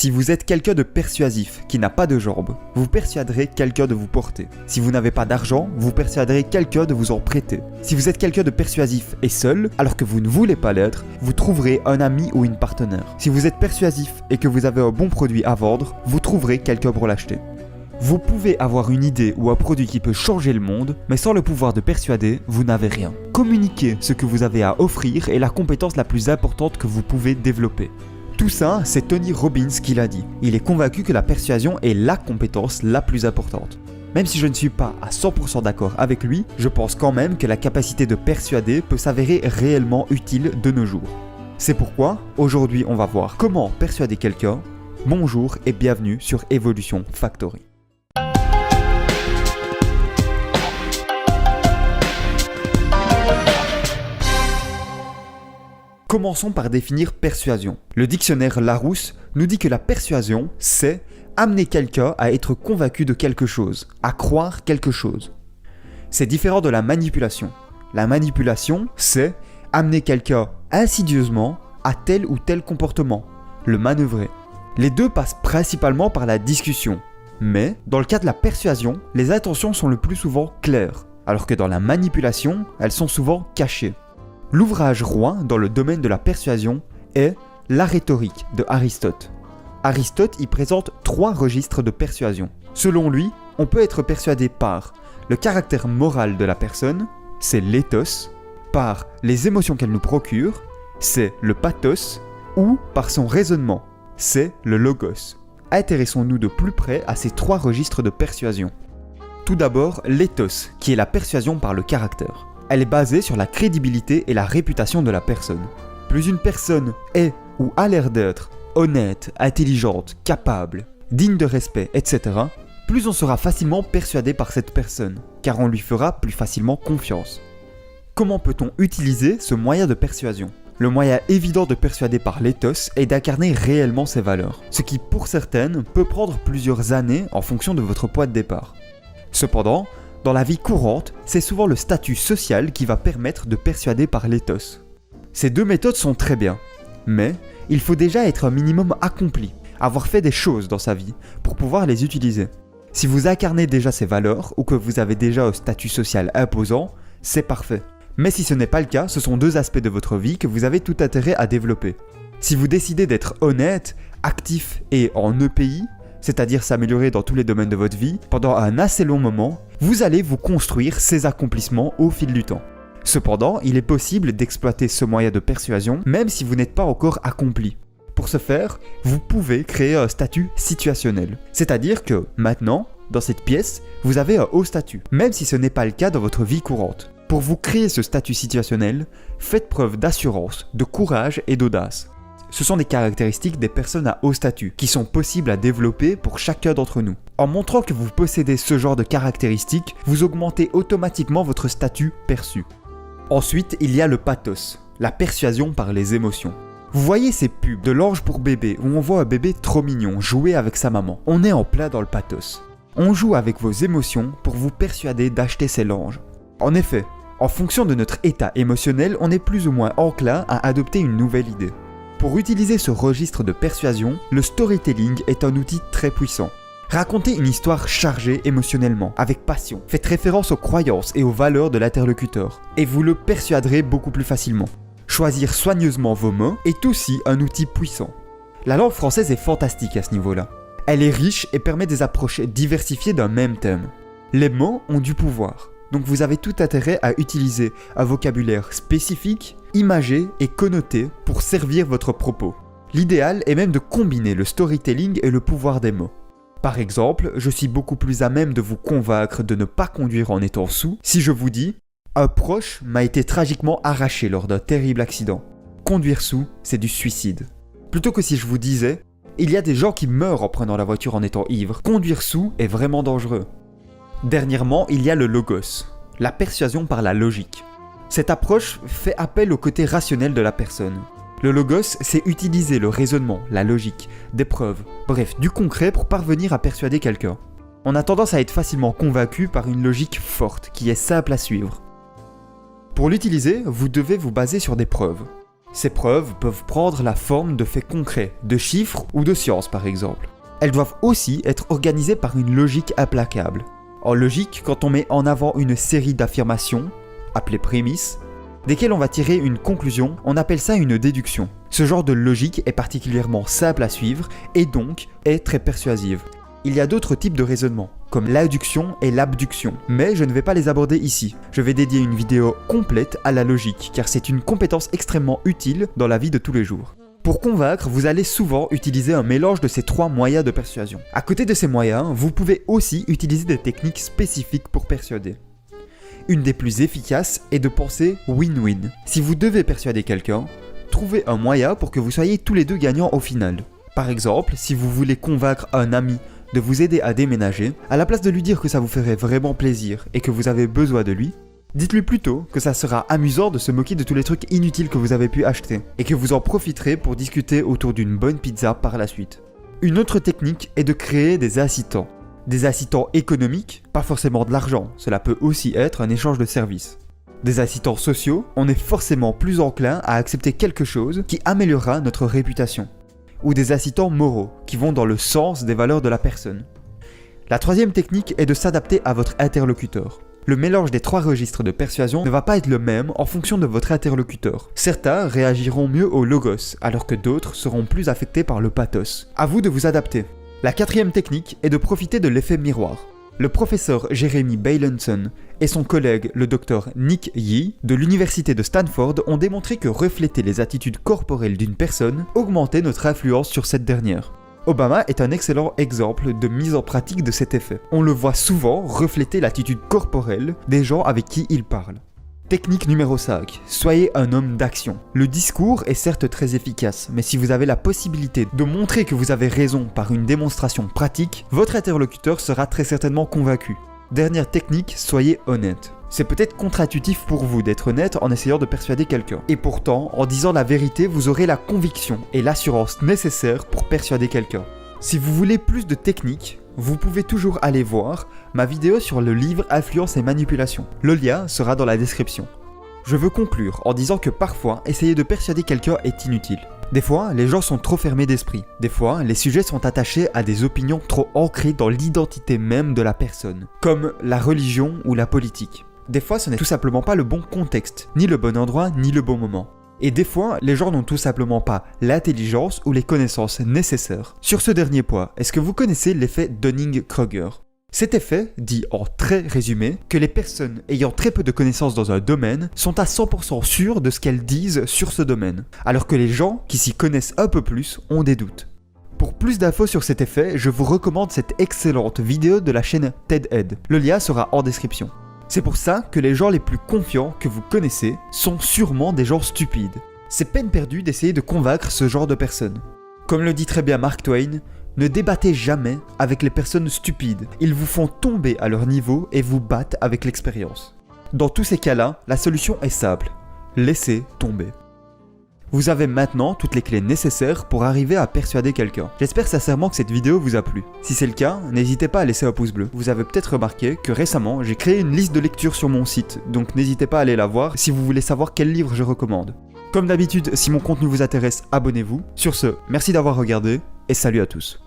Si vous êtes quelqu'un de persuasif qui n'a pas de jambes, vous persuaderez quelqu'un de vous porter. Si vous n'avez pas d'argent, vous persuaderez quelqu'un de vous en prêter. Si vous êtes quelqu'un de persuasif et seul, alors que vous ne voulez pas l'être, vous trouverez un ami ou une partenaire. Si vous êtes persuasif et que vous avez un bon produit à vendre, vous trouverez quelqu'un pour l'acheter. Vous pouvez avoir une idée ou un produit qui peut changer le monde, mais sans le pouvoir de persuader, vous n'avez rien. Communiquer ce que vous avez à offrir est la compétence la plus importante que vous pouvez développer. Tout ça, c'est Tony Robbins qui l'a dit. Il est convaincu que la persuasion est la compétence la plus importante. Même si je ne suis pas à 100% d'accord avec lui, je pense quand même que la capacité de persuader peut s'avérer réellement utile de nos jours. C'est pourquoi, aujourd'hui on va voir comment persuader quelqu'un. Bonjour et bienvenue sur Evolution Factory. Commençons par définir persuasion. Le dictionnaire Larousse nous dit que la persuasion, c'est amener quelqu'un à être convaincu de quelque chose, à croire quelque chose. C'est différent de la manipulation. La manipulation, c'est amener quelqu'un insidieusement à tel ou tel comportement, le manœuvrer. Les deux passent principalement par la discussion. Mais, dans le cas de la persuasion, les intentions sont le plus souvent claires, alors que dans la manipulation, elles sont souvent cachées. L'ouvrage roi dans le domaine de la persuasion est La rhétorique de Aristote. Aristote y présente 3 registres de persuasion. Selon lui, on peut être persuadé par le caractère moral de la personne, c'est l'éthos, par les émotions qu'elle nous procure, c'est le pathos, ou par son raisonnement, c'est le logos. Intéressons-nous de plus près à ces 3 registres de persuasion. Tout d'abord, l'éthos, qui est la persuasion par le caractère. Elle est basée sur la crédibilité et la réputation de la personne. Plus une personne est ou a l'air d'être honnête, intelligente, capable, digne de respect, etc., plus on sera facilement persuadé par cette personne, car on lui fera plus facilement confiance. Comment peut-on utiliser ce moyen de persuasion ? Le moyen évident de persuader par l'éthos est d'incarner réellement ses valeurs, ce qui pour certaines peut prendre plusieurs années en fonction de votre poids de départ. Cependant, dans la vie courante, c'est souvent le statut social qui va permettre de persuader par l'éthos. Ces 2 méthodes sont très bien, mais il faut déjà être un minimum accompli, avoir fait des choses dans sa vie pour pouvoir les utiliser. Si vous incarnez déjà ces valeurs ou que vous avez déjà un statut social imposant, c'est parfait. Mais si ce n'est pas le cas, ce sont 2 aspects de votre vie que vous avez tout intérêt à développer. Si vous décidez d'être honnête, actif et en EPI, c'est-à-dire s'améliorer dans tous les domaines de votre vie, pendant un assez long moment, vous allez vous construire ces accomplissements au fil du temps. Cependant, il est possible d'exploiter ce moyen de persuasion même si vous n'êtes pas encore accompli. Pour ce faire, vous pouvez créer un statut situationnel. C'est-à-dire que maintenant, dans cette pièce, vous avez un haut statut, même si ce n'est pas le cas dans votre vie courante. Pour vous créer ce statut situationnel, faites preuve d'assurance, de courage et d'audace. Ce sont des caractéristiques des personnes à haut statut qui sont possibles à développer pour chacun d'entre nous. En montrant que vous possédez ce genre de caractéristiques, vous augmentez automatiquement votre statut perçu. Ensuite, il y a le pathos, la persuasion par les émotions. Vous voyez ces pubs de l'ange pour bébé où on voit un bébé trop mignon jouer avec sa maman. On est en plein dans le pathos. On joue avec vos émotions pour vous persuader d'acheter ces langes. En effet, en fonction de notre état émotionnel, on est plus ou moins enclin à adopter une nouvelle idée. Pour utiliser ce registre de persuasion, le storytelling est un outil très puissant. Racontez une histoire chargée émotionnellement, avec passion. Faites référence aux croyances et aux valeurs de l'interlocuteur, et vous le persuaderez beaucoup plus facilement. Choisir soigneusement vos mots est aussi un outil puissant. La langue française est fantastique à ce niveau-là. Elle est riche et permet des approches diversifiées d'un même thème. Les mots ont du pouvoir, donc vous avez tout intérêt à utiliser un vocabulaire spécifique, imagé et connoté pour servir votre propos. L'idéal est même de combiner le storytelling et le pouvoir des mots. Par exemple, je suis beaucoup plus à même de vous convaincre de ne pas conduire en étant saoul si je vous dis « Un proche m'a été tragiquement arraché lors d'un terrible accident. Conduire saoul, c'est du suicide. » Plutôt que si je vous disais « Il y a des gens qui meurent en prenant la voiture en étant ivre. Conduire saoul est vraiment dangereux. » Dernièrement, il y a le logos, la persuasion par la logique. Cette approche fait appel au côté rationnel de la personne. Le logos, c'est utiliser le raisonnement, la logique, des preuves, bref, du concret pour parvenir à persuader quelqu'un. On a tendance à être facilement convaincu par une logique forte, qui est simple à suivre. Pour l'utiliser, vous devez vous baser sur des preuves. Ces preuves peuvent prendre la forme de faits concrets, de chiffres ou de sciences par exemple. Elles doivent aussi être organisées par une logique implacable. En logique, quand on met en avant une série d'affirmations, appelées prémices, desquelles on va tirer une conclusion, on appelle ça une déduction. Ce genre de logique est particulièrement simple à suivre et donc est très persuasive. Il y a d'autres types de raisonnement, comme l'adduction et l'abduction, mais je ne vais pas les aborder ici. Je vais dédier une vidéo complète à la logique, car c'est une compétence extrêmement utile dans la vie de tous les jours. Pour convaincre, vous allez souvent utiliser un mélange de ces 3 moyens de persuasion. À côté de ces moyens, vous pouvez aussi utiliser des techniques spécifiques pour persuader. Une des plus efficaces est de penser win-win. Si vous devez persuader quelqu'un, trouvez un moyen pour que vous soyez tous les deux gagnants au final. Par exemple, si vous voulez convaincre un ami de vous aider à déménager, à la place de lui dire que ça vous ferait vraiment plaisir et que vous avez besoin de lui, dites-lui plutôt que ça sera amusant de se moquer de tous les trucs inutiles que vous avez pu acheter et que vous en profiterez pour discuter autour d'une bonne pizza par la suite. Une autre technique est de créer des incitants. Des incitants économiques, pas forcément de l'argent, cela peut aussi être un échange de services. Des incitants sociaux, on est forcément plus enclin à accepter quelque chose qui améliorera notre réputation. Ou des incitants moraux, qui vont dans le sens des valeurs de la personne. La troisième technique est de s'adapter à votre interlocuteur. Le mélange des 3 registres de persuasion ne va pas être le même en fonction de votre interlocuteur. Certains réagiront mieux au logos, alors que d'autres seront plus affectés par le pathos. À vous de vous adapter. La 4e technique est de profiter de l'effet miroir. Le professeur Jeremy Bailenson et son collègue le docteur Nick Yee de l'université de Stanford ont démontré que refléter les attitudes corporelles d'une personne augmentait notre influence sur cette dernière. Obama est un excellent exemple de mise en pratique de cet effet. On le voit souvent refléter l'attitude corporelle des gens avec qui il parle. Technique numéro 5. Soyez un homme d'action. Le discours est certes très efficace, mais si vous avez la possibilité de montrer que vous avez raison par une démonstration pratique, votre interlocuteur sera très certainement convaincu. Dernière technique, soyez honnête. C'est peut-être contre-intuitif pour vous d'être honnête en essayant de persuader quelqu'un. Et pourtant, en disant la vérité, vous aurez la conviction et l'assurance nécessaires pour persuader quelqu'un. Si vous voulez plus de techniques, vous pouvez toujours aller voir ma vidéo sur le livre Influence et Manipulation. Le lien sera dans la description. Je veux conclure en disant que parfois, essayer de persuader quelqu'un est inutile. Des fois, les gens sont trop fermés d'esprit. Des fois, les sujets sont attachés à des opinions trop ancrées dans l'identité même de la personne, comme la religion ou la politique. Des fois, ce n'est tout simplement pas le bon contexte, ni le bon endroit, ni le bon moment. Et des fois, les gens n'ont tout simplement pas l'intelligence ou les connaissances nécessaires. Sur ce dernier point, est-ce que vous connaissez l'effet Dunning-Kruger ? Cet effet dit en très résumé que les personnes ayant très peu de connaissances dans un domaine sont à 100% sûres de ce qu'elles disent sur ce domaine, alors que les gens qui s'y connaissent un peu plus ont des doutes. Pour plus d'infos sur cet effet, je vous recommande cette excellente vidéo de la chaîne TED-Ed. Le lien sera en description. C'est pour ça que les gens les plus confiants que vous connaissez sont sûrement des gens stupides. C'est peine perdue d'essayer de convaincre ce genre de personnes. Comme le dit très bien Mark Twain, ne débattez jamais avec les personnes stupides. Ils vous font tomber à leur niveau et vous battent avec l'expérience. Dans tous ces cas-là, la solution est simple. Laissez tomber. Vous avez maintenant toutes les clés nécessaires pour arriver à persuader quelqu'un. J'espère sincèrement que cette vidéo vous a plu. Si c'est le cas, n'hésitez pas à laisser un pouce bleu. Vous avez peut-être remarqué que récemment, j'ai créé une liste de lecture sur mon site, donc n'hésitez pas à aller la voir si vous voulez savoir quel livre je recommande. Comme d'habitude, si mon contenu vous intéresse, abonnez-vous. Sur ce, merci d'avoir regardé et salut à tous.